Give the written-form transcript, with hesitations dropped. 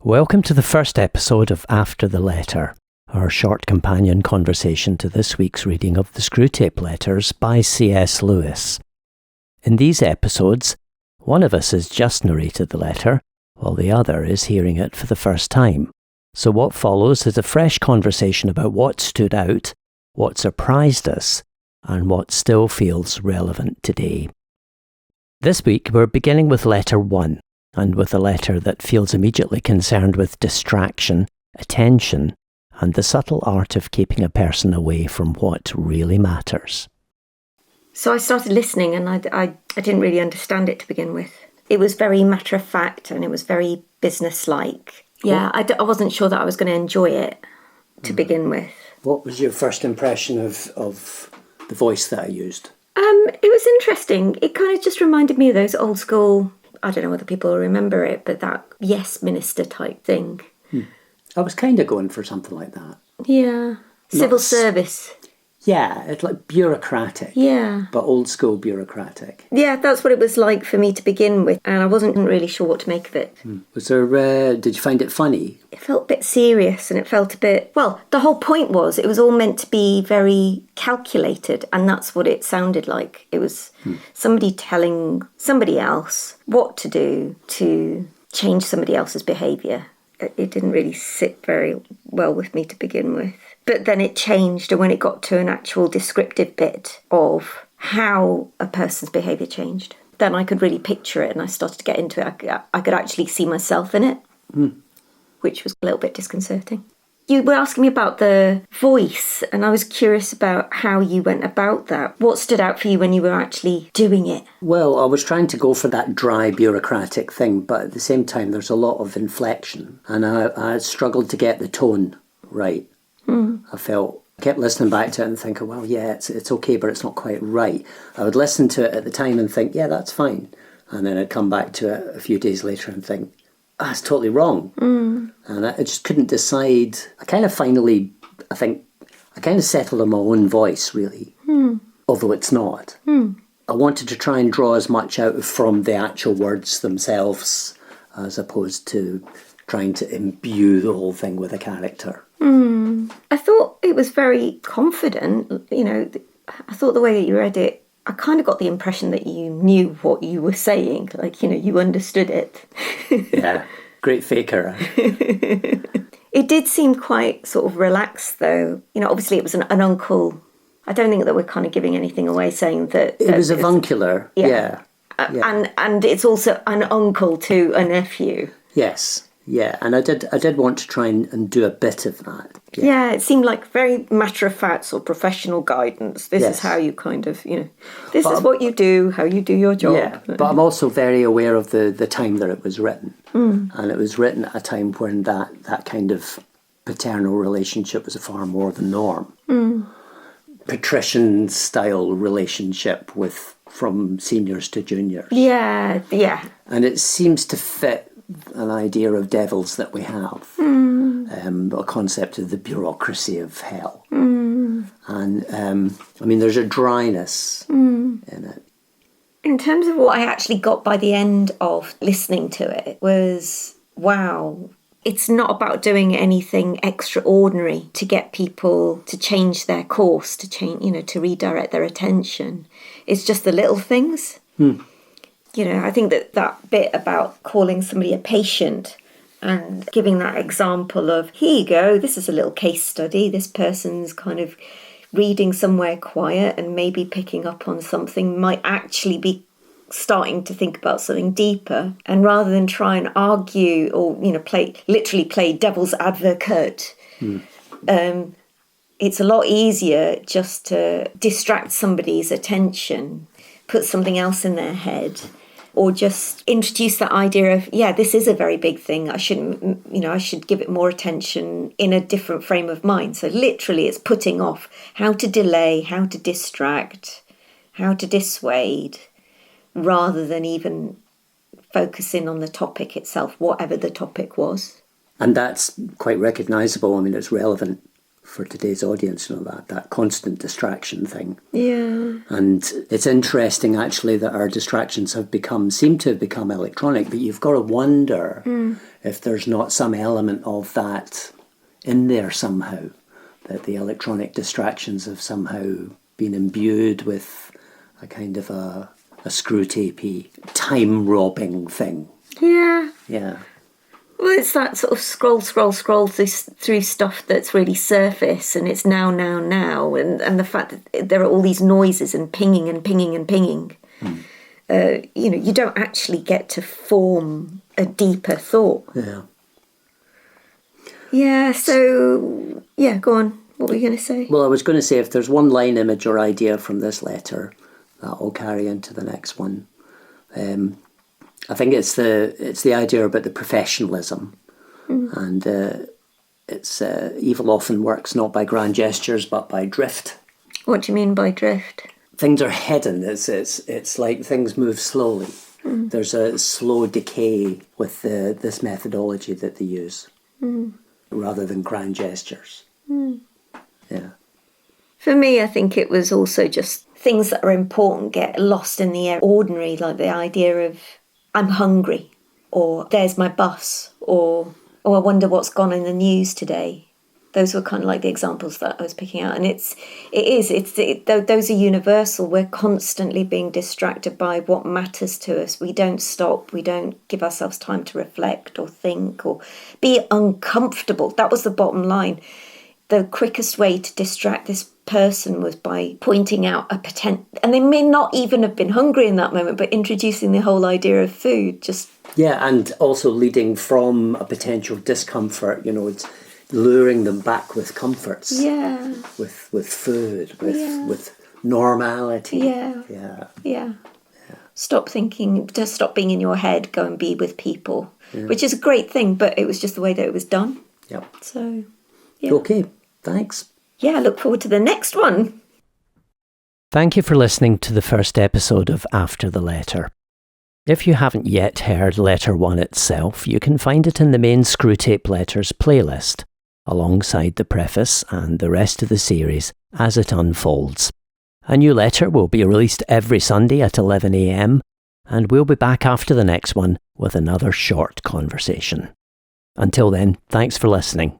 Welcome to the first episode of After the Letter, our short companion conversation to this week's reading of the Screwtape Letters by C.S. Lewis. In these episodes, one of us has just narrated the letter, while the other is hearing it for the first time. So what follows is a fresh conversation about what stood out, what surprised us, and what still feels relevant today. This week we're beginning with letter 1, and with a letter that feels immediately concerned with distraction, attention, and the subtle art of keeping a person away from what really matters. So I started listening and I didn't really understand it to begin with. It was very matter-of-fact and it was very business-like. Yeah, I wasn't sure that I was going to enjoy it to begin with. What was your first impression of the voice that I used? It was interesting. It kind of just reminded me of those old school, I don't know whether people will remember it, but that yes minister type thing. I was kind of going for something like that. Yeah. Civil service. Yeah, it's like bureaucratic. Yeah. But old school bureaucratic. Yeah, that's what it was like for me to begin with, and I wasn't really sure what to make of it. Was there? Did you find it funny? It felt a bit serious, and it felt a bit... Well, the whole point was it was all meant to be very calculated, and that's what it sounded like. It was somebody telling somebody else what to do to change somebody else's behaviour. It didn't really sit very well with me to begin with. But then it changed, and when it got to an actual descriptive bit of how a person's behaviour changed, then I could really picture it, and I started to get into it. I could actually see myself in it, which was a little bit disconcerting. You were asking me about the voice, and I was curious about how you went about that. What stood out for you when you were actually doing it? Well, I was trying to go for that dry bureaucratic thing, but at the same time there's a lot of inflection, and I struggled to get the tone right. I kept listening back to it and thinking, well, yeah, it's okay, but it's not quite right. I would listen to it at the time and think, yeah, that's fine. And then I'd come back to it a few days later and think, it's totally wrong. And I just couldn't decide. I kind of settled on my own voice, really, although it's not. I wanted to try and draw as much out from the actual words themselves as opposed to trying to imbue the whole thing with a character. I thought it was very confident. You know, I thought the way that you read it, I kind of got the impression that you knew what you were saying. Like, you know, you understood it. Yeah, great faker. It did seem quite sort of relaxed, though. You know, obviously it was an uncle. I don't think that we're kind of giving anything away saying that... It was avuncular, yeah. And it's also an uncle to a nephew. Yes. Yeah, and I did want to try and do a bit of that. Yeah, it seemed like very matter-of-fact or professional guidance. This is how you kind of, you know, this is what you do, how you do your job. Yeah, but I'm also very aware of the time that it was written. And it was written at a time when that kind of paternal relationship was far more the norm. Patrician-style relationship from seniors to juniors. Yeah. And it seems to fit an idea of devils that we have, a concept of the bureaucracy of hell. And, I mean, there's a dryness in it. In terms of what I actually got by the end of listening to it was, wow, it's not about doing anything extraordinary to get people to change their course, to change, you know, to redirect their attention. It's just the little things. You know, I think that bit about calling somebody a patient and giving that example of, here you go, this is a little case study. This person's kind of reading somewhere quiet and maybe picking up on something, might actually be starting to think about something deeper. And rather than try and argue or, you know, play devil's advocate, it's a lot easier just to distract somebody's attention, put something else in their head, or just introduce that idea of, yeah, this is a very big thing. I should give it more attention in a different frame of mind. So literally it's putting off how to delay, how to distract, how to dissuade, rather than even focusing on the topic itself, whatever the topic was. And that's quite recognisable. I mean, it's relevant for today's audience, that constant distraction thing. Yeah. And it's interesting, actually, that our distractions seem to have become electronic, but you've got to wonder if there's not some element of that in there somehow, that the electronic distractions have somehow been imbued with a kind of a Screwtape-y, time-robbing thing. Yeah. Yeah. Well, it's that sort of scroll through stuff that's really surface, and it's now, and the fact that there are all these noises and pinging. You don't actually get to form a deeper thought. Yeah. Yeah, so, yeah, go on. What were you going to say? Well, I was going to say, if there's one line, image or idea from this letter, that will carry into the next one. I think it's the idea about the professionalism, and it's evil often works not by grand gestures but by drift. What do you mean by drift? Things are hidden. It's like things move slowly. There's a slow decay with this methodology that they use, rather than grand gestures. Yeah. For me, I think it was also just things that are important get lost in the ordinary, like the idea of I'm hungry, or there's my bus, or I wonder what's gone in the news today. Those were kind of like the examples that I was picking out. And those are universal. We're constantly being distracted by what matters to us. We don't stop. We don't give ourselves time to reflect or think or be uncomfortable. That was the bottom line. The quickest way to distract this person was by pointing out a potential, and they may not even have been hungry in that moment, but introducing the whole idea of food. And also leading from a potential discomfort, it's luring them back with comforts. Yeah. With food, with normality. Yeah. Stop thinking, just stop being in your head, go and be with people, which is a great thing, but it was just the way that it was done. Yep. So, yeah. Okay, thanks. Yeah, I look forward to the next one. Thank you for listening to the first episode of After the Letter. If you haven't yet heard Letter 1 itself, you can find it in the main Screwtape Letters playlist, alongside the preface and the rest of the series as it unfolds. A new letter will be released every Sunday at 11 a.m, and we'll be back after the next one with another short conversation. Until then, thanks for listening.